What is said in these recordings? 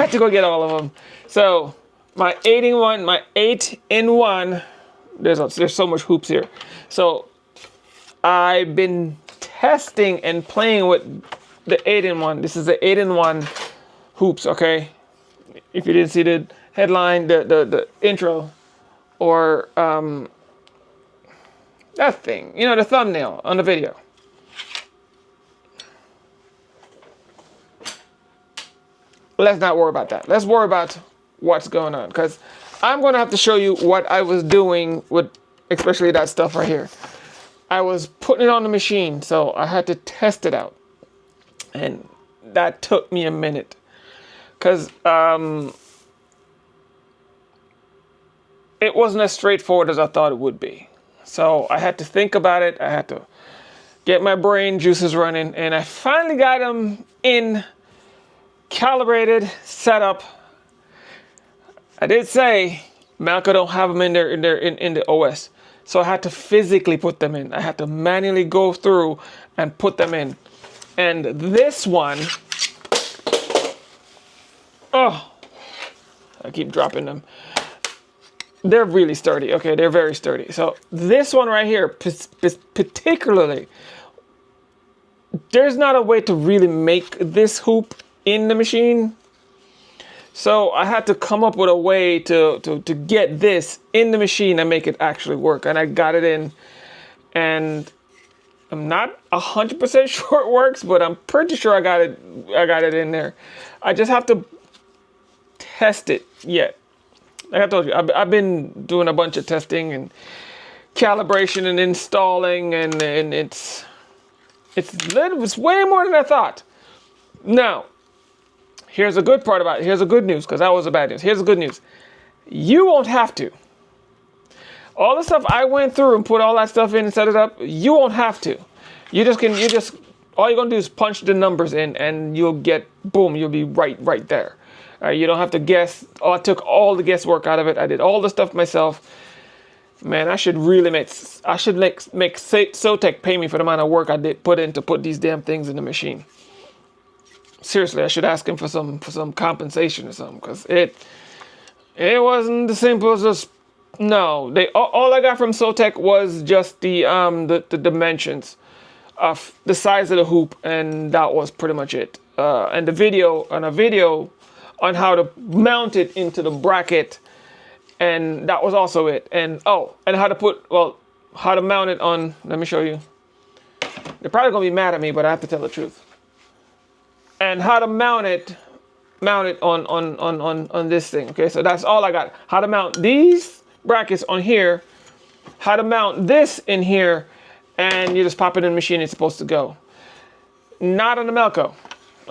had to go get all of them. So my 8-in-1, there's so much hoops here. So I've been testing and playing with the 8-in-1. This is the 8-in-1 hoops, okay? If you didn't see the headline, the intro, or that thing, you know, the thumbnail on the video. Let's not worry about that. Let's worry about what's going on, because I'm going to have to show you what I was doing with especially that stuff right here. I was putting it on the machine, so I had to test it out. And that took me a minute, because it wasn't as straightforward as I thought it would be. So I had to think about it. I had to get my brain juices running, and I finally got them in, calibrated, set up. I did say Magna don't have them in the OS, so I had to physically put them in. I had to manually go through and put them in. And this one, oh, I keep dropping them. They're really sturdy. Okay, they're very sturdy. So this one right here, particularly, there's not a way to really make this hoop in the machine. So I had to come up with a way to get this in the machine and make it actually work. And I got it in, and I'm not 100% sure it works, but I'm pretty sure I got it in there. I just have to test it yet. Like I told you, I've been doing a bunch of testing and calibration and installing, and it's way more than I thought. Now, here's a good part about it. Here's the good news, because that was the bad news. Here's the good news. You won't have to. All the stuff I went through and put all that stuff in and set it up, you won't have to. All you're gonna do is punch the numbers in, and you'll get, boom, you'll be right there. You don't have to guess. Oh, I took all the guesswork out of it. I did all the stuff myself. Man, I should make SEWTECH pay me for the amount of work I did put in to put these damn things in the machine. Seriously, I should ask him for some compensation or something, because it wasn't as simple as just, no. All I got from SEWTECH was just the dimensions of the size of the hoop, and that was pretty much it. And a video on how to mount it into the bracket, and that was also it. And how to mount it on, let me show you. They're probably gonna be mad at me, but I have to tell the truth. And how to mount it on this thing. Okay, so that's all I got. How to mount these brackets on here, how to mount this in here, and you just pop it in the machine, it's supposed to go. Not on the Melco,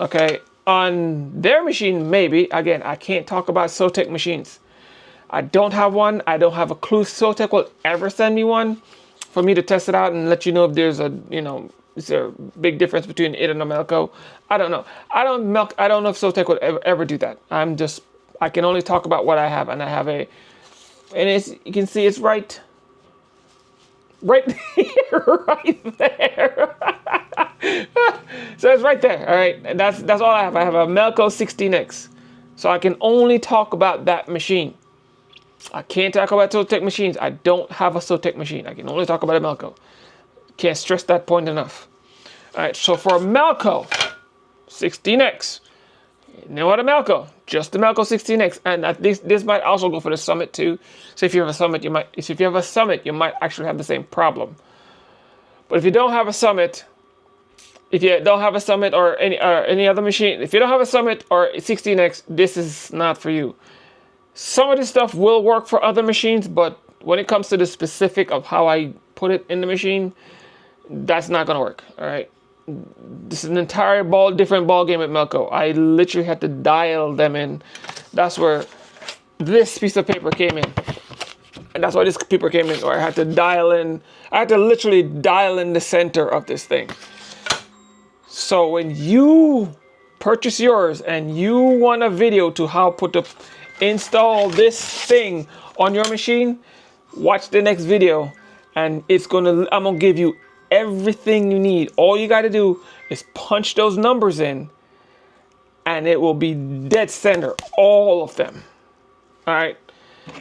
okay? On their machine, maybe. Again, I can't talk about SEWTECH machines. I don't have one. I don't have a clue SEWTECH will ever send me one for me to test it out and let you know if there's is there a big difference between it and a Melco. I don't know. I don't know if SEWTECH would ever do that. I can only talk about what I have, and I have you can see it's right here, right there. So it's right there. All right, and that's all I have. I have a Melco 16X, so I can only talk about that machine. I can't talk about SEWTECH machines. I don't have a SEWTECH machine. I can only talk about a Melco. Can't stress that point enough. All right, so for a Melco 16X, you know what, a Melco, just the Melco 16X, and this might also go for the Summit too. So if you have a Summit, you might actually have the same problem. But if you don't have a Summit, or any other machine, if you don't have a Summit or a 16X, this is not for you. Some of this stuff will work for other machines, but when it comes to the specific of how I put it in the machine, that's not gonna work. All right, this is an entire different ball game with Melco. I literally had to dial them in. That's where this piece of paper came in, and that's why this paper came in. Or I had to literally dial in the center of this thing. So when you purchase yours and you want a video to how install this thing on your machine, watch the next video, and I'm gonna give you everything you need. All you got to do is punch those numbers in, and it will be dead center, all of them. All right.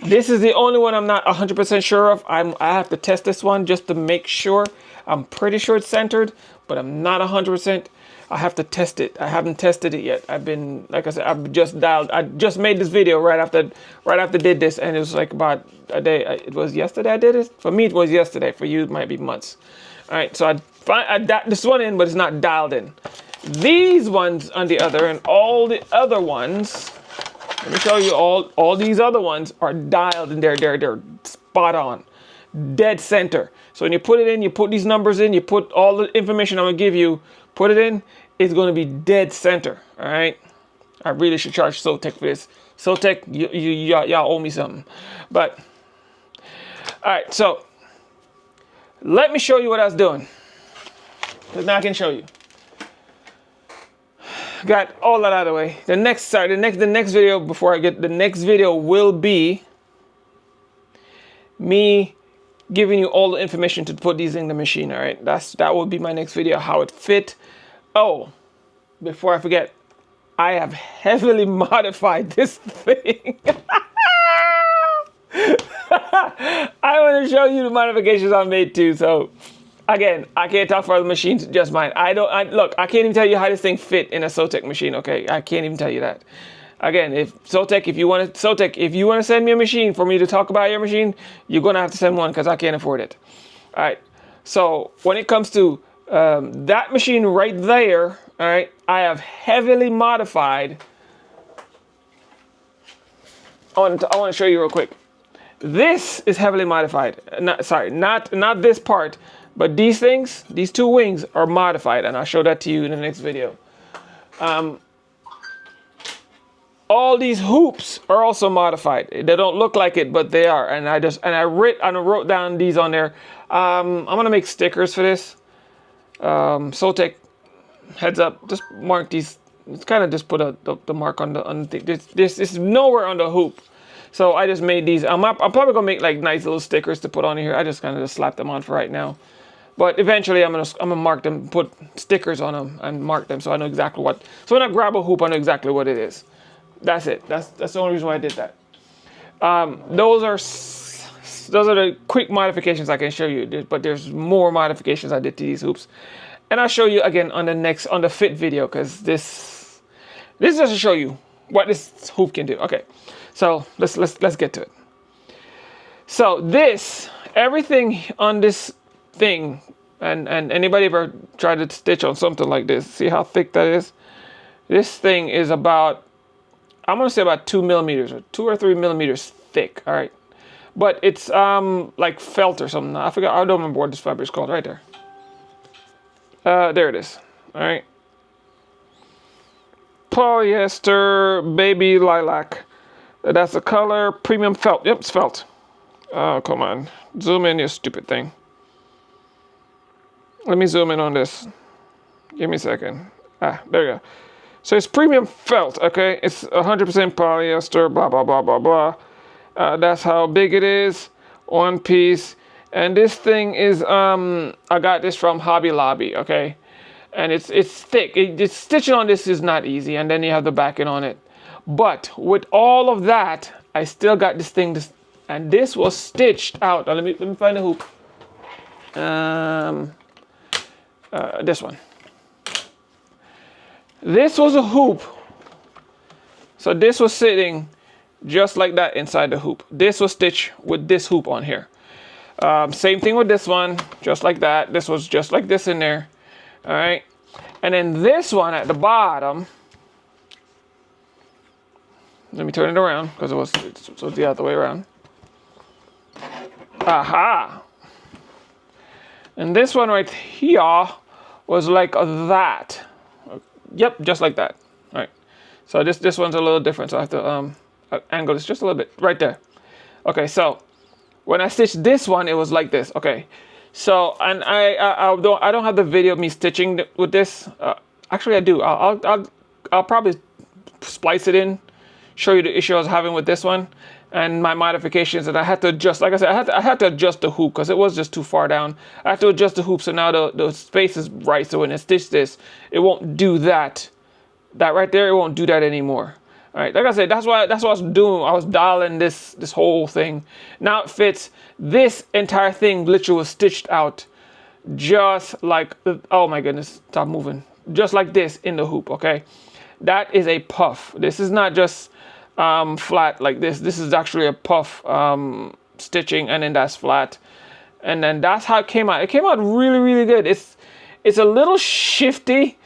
This is the only one I'm not 100% sure of. I have to test this one just to make sure. I'm pretty sure it's centered, but I'm not 100%. I have to test it. I haven't tested it yet. I've been, like I said, I've just dialed. I just made this video right after I did this, and it was like about a day. It was yesterday I did it. For me, it was yesterday. For you, it might be months. All right, so I dialed this one in, but it's not dialed in. These ones on the other, and all the other ones. Let me show you all these other ones are dialed in there. They're spot on, dead center. So when you put it in, you put these numbers in, you put all the information I'm gonna give you, put it in, it's gonna be dead center. All right. I really should charge SEWTECH for this. SEWTECH, y'all owe me something. But all right, so let me show you what I was doing. Because now I can show you. Got all that out of the way. The next video before I get the next video will be me giving you all the information to put these in the machine. All right, that will be my next video, how it fit. Oh, before I forget, I have heavily modified this thing. I want to show you the modifications I made too. So again, I can't talk for other machines, just mine. Look, I can't even tell you how this thing fit in a SEWTECH machine, okay? I can't even tell you that. Again, if you want to send me a machine for me to talk about your machine, you're going to have to send one because I can't afford it. All right. So when it comes to that machine right there, all right, I have heavily modified. I want to show you real quick. This is heavily modified. Not this part. But these things, these two wings are modified, and I'll show that to you in the next video. All these hoops are also modified. They don't look like it, but they are. And I wrote down these on there. I'm gonna make stickers for this. SEWTECH, heads up, just mark these. It's kind of just put the mark on the thing. This is nowhere on the hoop. So I just made these. I'm probably gonna make like nice little stickers to put on here. I just kind of just slap them on for right now. But eventually I'm gonna mark them, put stickers on them and mark them so I know exactly what. So when I grab a hoop, I know exactly what it is. That's it. That's the only reason why I did that. Those are the quick modifications I can show you. But there's more modifications I did to these hoops, and I'll show you again on the fit video, because this is just to show you what this hoop can do. Okay, so let's get to it. So everything on this thing, and anybody ever tried to stitch on something like this, see how thick that is? This thing is about, I'm gonna say about 2 millimeters or 2 or 3 millimeters thick. All right, but it's like felt or something. I don't remember what this fabric is called. Right there. There it is. All right, polyester baby lilac. That's the color. Premium felt. Yep, it's felt. Oh, come on, zoom in, you stupid thing. Let me zoom in on this. Give me a second. There you go. So it's premium felt, okay? It's 100% polyester, blah, blah, blah, blah, blah. That's how big it is. One piece. And this thing is, I got this from Hobby Lobby, okay? And it's thick. It's stitching on this is not easy. And then you have the backing on it. But with all of that, I still got this thing. And this was stitched out. Now, let me find the hoop. This one. This was a hoop. So this was sitting just like that inside the hoop. This was stitched with this hoop on here. Same thing with this one, just like that. This was just like this in there. All right. And then this one at the bottom, let me turn it around because it was the other way around. Aha. And this one right here was like that. Yep, just like that. All right. So this one's a little different. So I have to angle this just a little bit right there. Okay. So when I stitched this one, it was like this. Okay. So and I don't have the video of me stitching with this. Actually, I do. I'll probably splice it in, show you the issue I was having with this one and my modifications. And I had to adjust. Like I said, I had to adjust the hoop because it was just too far down. I had to adjust the hoop so now the space is right. So when I stitch this, it won't do that That right there, it won't do that anymore. All right, like I said, that's what I was doing. I was dialing this whole thing. Now it fits. This entire thing literally was stitched out just like, oh my goodness, stop moving. Just like this in the hoop, okay? That is a puff. This is not just flat like this. This is actually a puff stitching, and then that's flat. And then that's how it came out. It came out really, really good. It's a little shifty.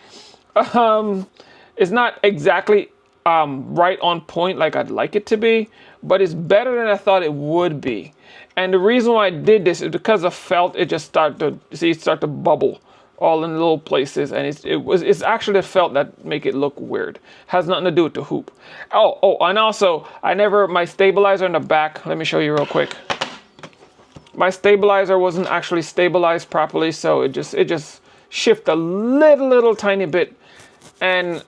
It's not exactly right on point like I'd like it to be, but it's better than I thought it would be. And the reason why I did this is because of felt. It just start to bubble all in little places, and it's actually the felt that make it look weird. Has nothing to do with the hoop. Oh, and also my stabilizer in the back. Let me show you real quick. My stabilizer wasn't actually stabilized properly, so it just shift a little tiny bit. And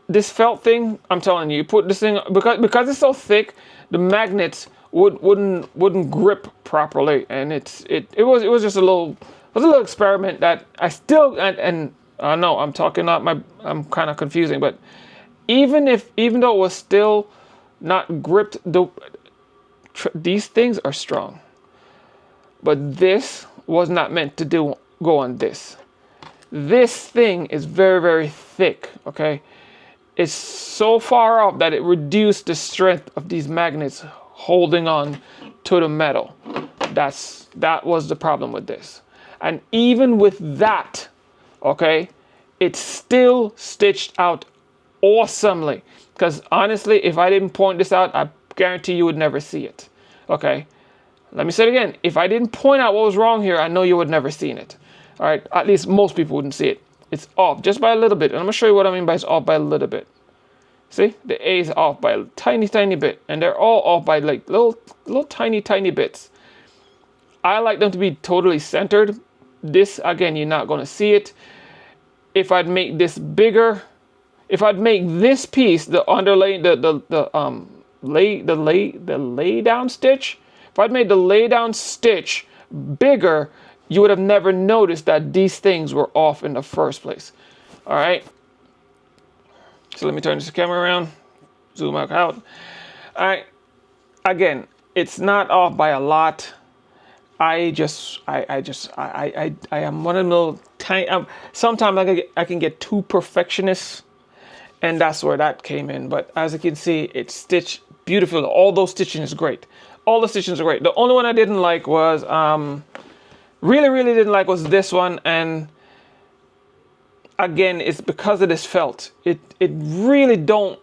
this felt thing, I'm telling you, put this thing, because it's so thick, the magnets wouldn't grip properly, and it was just a little experiment that I still, and I know I'm kind of confusing, but even though it was still not gripped, these things are strong, but this was not meant to go on this. This thing is very, very thick, okay? It's so far off that it reduced the strength of these magnets holding on to the metal. That was the problem with this. And even with that, okay, it's still stitched out awesomely. Because honestly, if I didn't point this out, I guarantee you would never see it, okay? Let me say it again. If I didn't point out what was wrong here, I know you would never seen it. All right, at least most people wouldn't see it. It's off just by a little bit. And I'm going to show you what I mean by it's off by a little bit. See, the A is off by a tiny bit. And they're all off by like little tiny bits. I like them to be totally centered. This, again, you're not going to see it. If I'd make this bigger, if I'd make this piece, the underlay, the lay down stitch, if I'd made the lay down stitch bigger, you would have never noticed that these things were off in the first place. All right. So let me turn this camera around, zoom out. All right. Again, it's not off by a lot. I am one of the little tiny. Sometimes I can get too perfectionist, and that's where that came in. But as you can see, it's stitched beautifully. All those stitching is great. All the stitchings are great. The only one I didn't like was really didn't like was this one, and again, it's because of this felt. It really don't.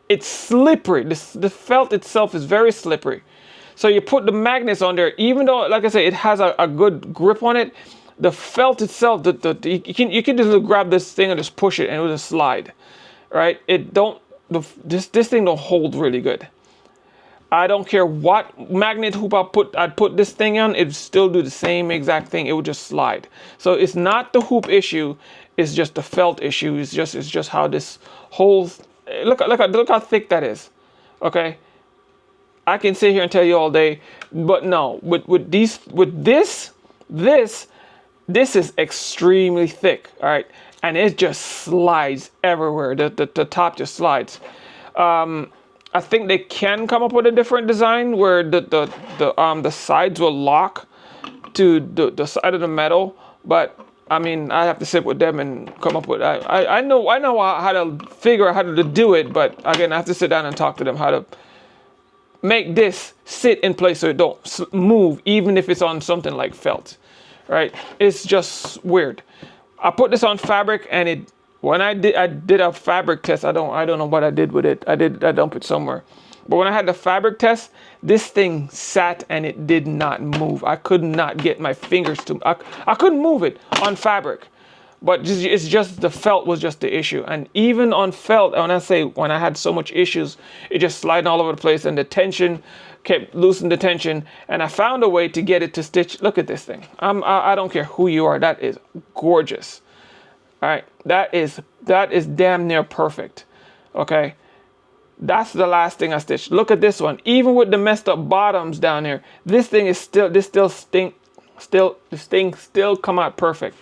It's slippery. The felt itself is very slippery. So you put the magnets on there, even though, like I say, it has a good grip on it. The felt itself, you can just grab this thing and just push it, and it will just slide. Right? This thing don't hold really good. I don't care what magnet hoop I'd put this thing on, it'd still do the same exact thing. It would just slide. So it's not the hoop issue, it's just the felt issue. It's just how this whole look how thick that is. Okay? I can sit here and tell you all day, but no, with this is extremely thick, all right? And it just slides everywhere. The top just slides. I think they can come up with a different design where the sides will lock to the side of the metal, but I mean, I have to sit with them and come up with. I know how to figure out how to do it, but again, I have to sit down and talk to them how to make this sit in place so it don't move, even if it's on something like felt. Right? It's just weird. I put this on fabric, and when I did a fabric test, I don't know what I did with it. I dumped it somewhere. But when I had the fabric test, this thing sat and it did not move. I could not get my fingers to. I couldn't move it on fabric. But it's just the felt was just the issue. And even on felt, when I had so much issues, it just sliding all over the place, and the tension kept loosening the tension. And I found a way to get it to stitch. Look at this thing. I don't care who you are. That is gorgeous. All right, that is damn near perfect. Okay, that's the last thing I stitched. Look at this one. Even with the messed up bottoms down here, this thing still come out perfect.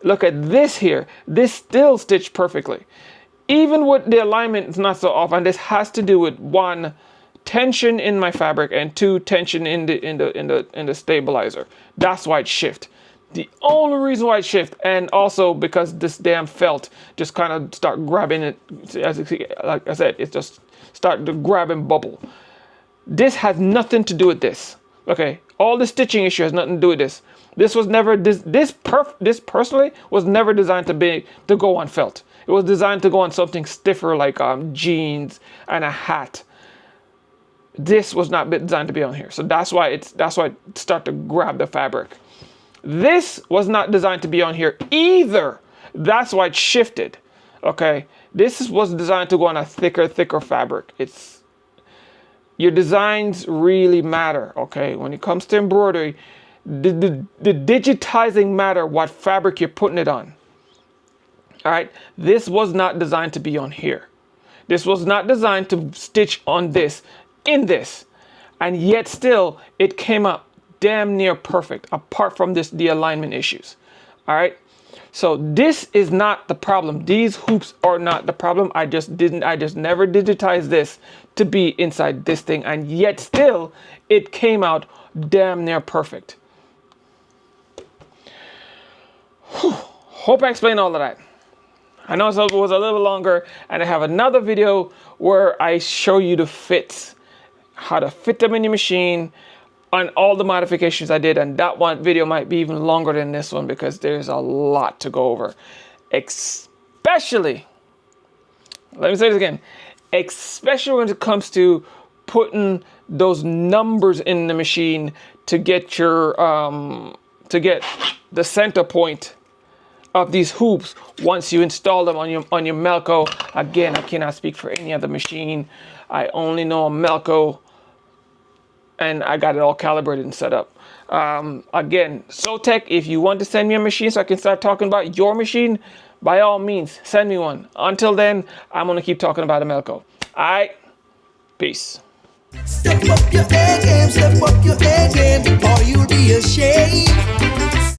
Look at this here. This still stitched perfectly. Even with the alignment, it's not so off, and this has to do with one, tension in my fabric, and two, tension in the stabilizer. That's why it shift. The only reason why it shift, and also because this damn felt just kind of start grabbing it. As you see, like I said, it just start to grab and bubble. This has nothing to do with this. Okay, all the stitching issue has nothing to do with this. This was never this personally was never designed to go on felt. It was designed to go on something stiffer like jeans and a hat. This was not designed to be on here, so that's why it start to grab the fabric. This was not designed to be on here either. That's why it shifted. Okay, this was designed to go on a thicker fabric. Your designs really matter. Okay, when it comes to embroidery, the digitizing matter what fabric you're putting it on. All right, this was not designed to be on here. This was not designed to stitch on this, in this, and yet still it came up damn near perfect, apart from the alignment issues. All right, so this is not the problem. These hoops are not the problem. I just never digitized this to be inside this thing, and yet still it came out damn near perfect. Whew. Hope I explained all of that. I know it was a little longer, and I have another video where I show you the fits, how to fit them in your machine, on all the modifications I did, and that one video might be even longer than this one because there's a lot to go over. Especially, let me say this again, especially when it comes to putting those numbers in the machine to get your to get the center point of these hoops once you install them on your Melco. Again, I cannot speak for any other machine. I only know a Melco, and I got it all calibrated and set up. Again, SEWTECH, if you want to send me a machine so I can start talking about your machine, by all means, send me one. Until then, I'm going to keep talking about a Melco. All right, peace. Step up your A game, or you'll be ashamed.